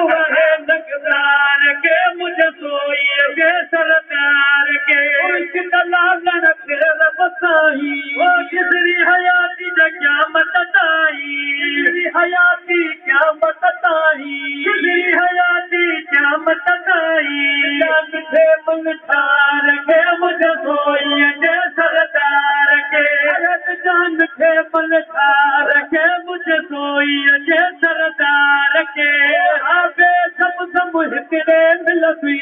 वहे नकदार के मुझे सोई के सरदार के लालन के रब साई वो किसरी हयाती क्या मतताई हयाती क्या मतताई किसरी हयाती क्या मतताई थे मंगठार के मुझे सोई के सरदार के जान थे मंगठार के मुझे सोई के सरदार के आबे सम हितड़े मिलदुई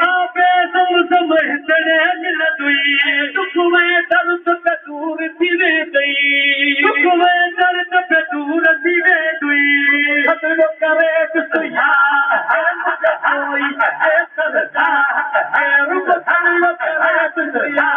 आबे सम हितड़े मिलदुई दुख में दर्द पे दूर थी वेंदई दुख में दर्द पे दूर थी वेंदुई खतरो करे तुया है मुझे कोई है सरदार है रुक खतरो करे तुया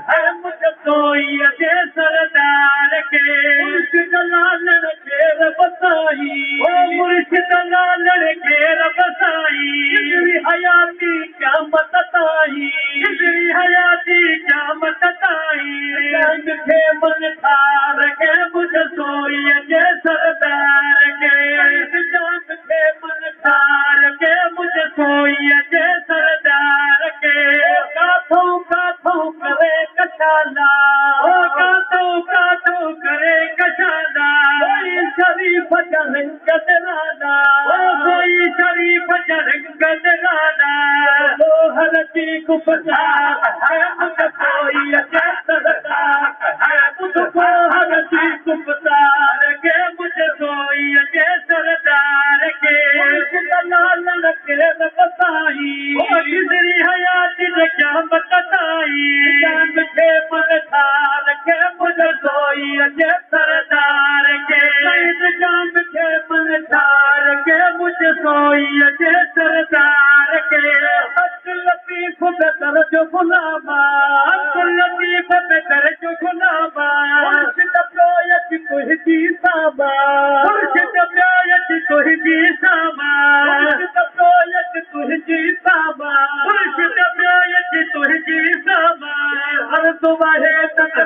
है मुझे कोई है सरदार के मुर्शिद लालन के रबसाई ओ मुर्शिद लालन के रबसाई इजरी हयाती क्या मतताई इजरी हयाती क्या मतताई रंग के मन थार के मुझे सोई के सरदार के जान के मन थार के मुझे सोई के सरदार के काथों काथों करे कशाला ओ काथों करे कशाला कोई शरीफ जरंग दराना ओ कोई शरीफ जरंग दराना वो हर की कुफता है मुझे कोई के सरदार है मुझको हर की कुफता के मुझे सोई के सरदार के लालन के बताई वो किसरी हयाती ने क्या बताई जान के मन थार के मुझे सोई के सरदार के जान के मन थार के मुझे सोई के सरदार के अब्दुल लतीफ बेदर जो गुलामा अब्दुल लतीफ बेदर जो गुलामा मुर्शिद प्यायत तुझी सामा मुर्शिद प्यायत तुझी सामा मुर्शिद प्यायत तुझी सामा मुर्शिद प्यायत तुझी सामा हर तुम्हारे तक